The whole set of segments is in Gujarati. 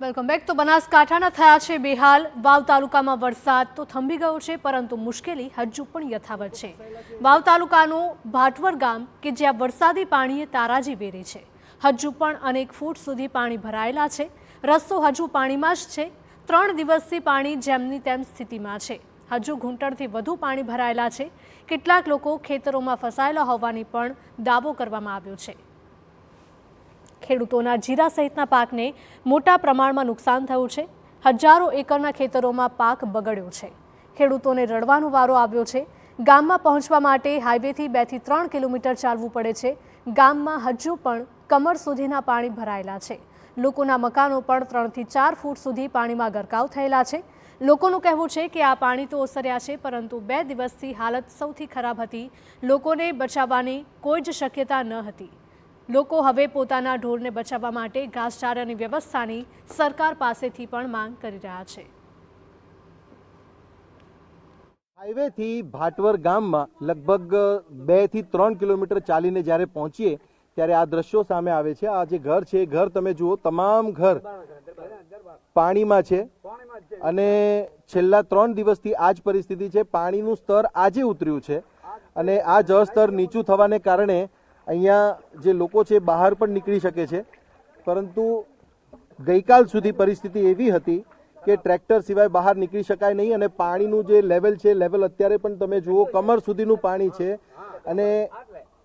Welcome back. તો બનાસકાંઠાના થયા છે બેહાલ। વાવ તાલુકામાં વરસાદ તો થંભી ગયો છે, પરંતુ મુશ્કેલી હજુ પણ યથાવત છે। વાવ તાલુકાનું ભાટવર ગામ કે જ્યાં વરસાદી પાણીએ તારાજી વેરી છે, હજુ પણ અનેક ફૂટ સુધી પાણી ભરાયેલા છે। રસ્તો હજુ પાણીમાં જ છે। 3 દિવસથી પાણી જેમની તેમ સ્થિતિમાં છે। હજુ ઘૂંટણથી વધુ પાણી ભરાયેલા છે। કેટલાક લોકો ખેતરોમાં ફસાયેલા હોવાની પણ દાવો કરવામાં આવ્યો છે। ખેડૂતોના જીરા સહિતના પાકને મોટા પ્રમાણમાં નુકસાન થયું છે। હજારો એકરના ખેતરોમાં પાક બગડ્યો છે। ખેડૂતોને રડવાનો વારો આવ્યો છે। ગામમાં પહોંચવા માટે હાઈવેથી 2 થી 3 કિલોમીટર ચાલવું પડે છે। ગામમાં હજુ પણ કમર સુધીના પાણી ભરાયેલા છે। લોકોના મકાનો પણ 3 થી 4 ફૂટ સુધી પાણીમાં ગરકાવ થયેલા છે। લોકોનું કહેવું છે કે આ પાણી તો ઓસર્યા છે, પરંતુ 2 દિવસથી હાલત સૌથી ખરાબ હતી। લોકોને બચાવવાની કોઈ જ શક્યતા ન હતી। લોકો હવે પોતાના ઢોરને બચાવવા માટે ઘાસચારાની વ્યવસ્થાની સરકાર પાસેથી પણ માંગ કરી રહ્યા છે। હાઈવેથી ભાટવર ગામમાં લગભગ 2 થી 3 કિલોમીટર ચાલીને જ્યારે પહોંચીએ ત્યારે આ દ્રશ્યો સામે આવે છે। આ જે ઘર છે, ઘર તમે જુઓ, તમામ ઘર પાણીમાં છે અને છેલ્લા 3 દિવસથી આ જ પરિસ્થિતિ છે। પાણીનું સ્તર આજે ઉતર્યું છે અને આ જળસ્તર નીચું થવાને કારણે અહીંયા જે લોકો છે બહાર પણ નીકળી શકે છે, પરંતુ ગઈકાલ સુધી પરિસ્થિતિ એવી હતી કે ટ્રેક્ટર સિવાય બહાર નીકળી શકાય નહીં અને પાણીનું જે લેવલ છે, લેવલ અત્યારે પણ તમે જુઓ કમર સુધીનું પાણી છે અને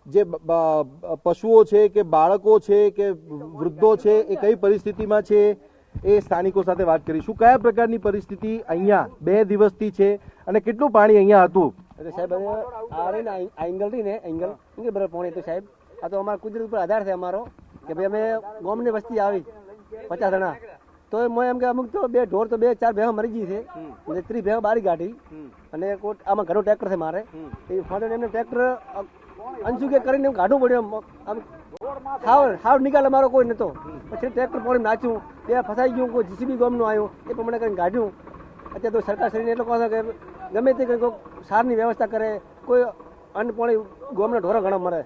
જે પશુઓ છે કે બાળકો છે કે વૃદ્ધો છે એ કઈ પરિસ્થિતિમાં છે એ સ્થાનિકો સાથે વાત કરીશું। કયા પ્રકારની પરિસ્થિતિ અહીંયા 2 દિવસથી છે અને કેટલું પાણી અહીંયા હતું? સાહેબ આ રહી ને આ એંગલ રહી ને એંગલ બરાબર પોણી તો સાહેબ આ તો અમારા કુદરત ઉપર આધાર છે અમારો કે ભાઈ અમે ગામની વસ્તી આવી 50 જણા તો એમ કે અમુક તો 2 ઢોર તો 2-4 ભેંસ મરી ગઈ છે અને 30 ભેંસ બારી કાઢી અને આમાં ઘણું ટ્રેક્ટર છે મારે એ ફાટે એમને ટ્રેક્ટર અંશુ કે કરીને કાઢવું પડ્યું। હાવ નિકાલ અમારો કોઈ નતો। પછી ટ્રેક્ટર પાણી નાખ્યું, બે ફસાઈ ગયું, કોઈ જીસીબી ગામનું આવ્યું એ પ્રમાણે કરીને કાઢ્યું। અત્યારે તો સરકાર શ્રીને એટલો કહો કે ગમે તે કોઈ સારની વ્યવસ્થા કરે, કોઈ અન્ન પાણી ગામના ઢોરા ઘણા મરે।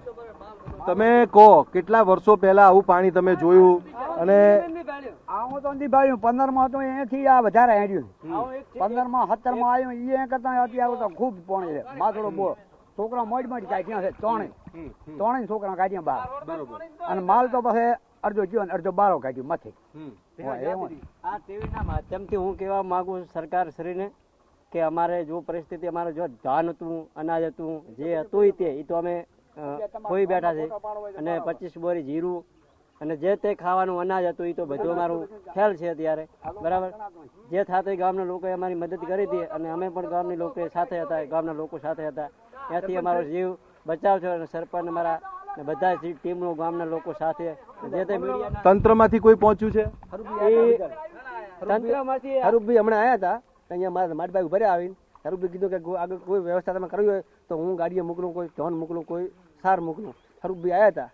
તમે કહો કેટલા વર્ષો પહેલા આવું પાણી તમે જોયું? અને આવું તો નથી ભાઈ 15માં તો અહીંથી આ વધારે હેડ્યું, 15માં 17માં આવ્યું એ કરતા અત્યારે તો ખૂબ પાણી છે। માથોડો બોળ છોકરા મોજ મોજ કાઢ્યા છે, ત્રણેય છોકરા કાઢ્યા બહાર અને માલ તો પછી અડધો જીવન અડધો બારો કાઢ્યું માથે। આ ટીવીના માધ્યમથી હું કહેવા માંગુ છું સરકાર શ્રીને કે અમારે જો પરિસ્થિતિ અમારે જો ધાન હતું, અનાજ હતું, જે હતું તે એ તો અમે ખોઈ બેઠા છે અને 25 બોરી જીરું અને જે તે ખાવાનું અનાજ હતું એ તો બધું અમારું ફેલ છે અત્યારે બરાબર। જે સાથે ગામના લોકોએ અમારી મદદ કરી હતી અને અમે પણ ગામની લોકો સાથે હતા, ગામના લોકો સાથે હતા, ત્યાંથી અમારો જીવ બચાવ છે અને સરપંચ અમારા બધા ટીમનો ગામના લોકો સાથે જે તે મીડિયા તંત્રમાંથી કોઈ પહોંચ્યું છે? તંત્રમાંથી હરુભાઈ હમણાં આવ્યા હતા અહીંયા મારા ભાઈ ઉભા આવીને હરુભાઈ કીધું કે આગળ કોઈ વ્યવસ્થા તમે કરવી હોય તો હું ગાડીએ મોકલું, કોઈ ધોન મોકલું, કોઈ સાર મોકલું। હરુભાઈ આવ્યા હતા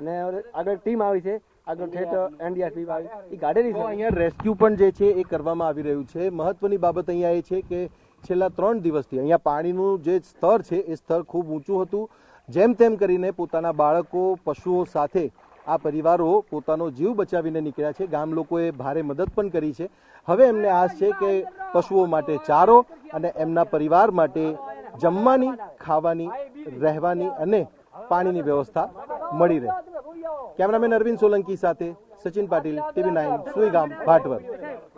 અને આગળ ટીમ આવી છે, આગળ ઠેઠ એનડીઆરએફ આવી એ ગાડેલી છે। અહીંયા રેસ્ક્યુ પણ જે છે એ કરવામાં આવી રહ્યું છે। મહત્વની બાબત અહીંયા એ છે કે છેલ્લા 3 દિવસથી અહીંયા પાણીનું જે સ્તર છે એ સ્તર ખૂબ ઊંચું હતું। જેમ તેમ કરીને પોતાના બાળકો, પશુઓ સાથે આ પરિવારો પોતાનો જીવ બચાવીને નીકળ્યા છે। ગામ લોકોએ ભારે મદદ પણ કરી છે। હવે એમને આશ છે કે પશુઓ માટે ચારો અને એમના પરિવાર માટે જમવાની, ખાવાની, રહેવાની અને પાણીની વ્યવસ્થા મળી રહે। કેમેરામેન અરવિંદ સોલંકી સાથે સચિન પાટીલ, TV9 સુઈગામ, ભાટવર।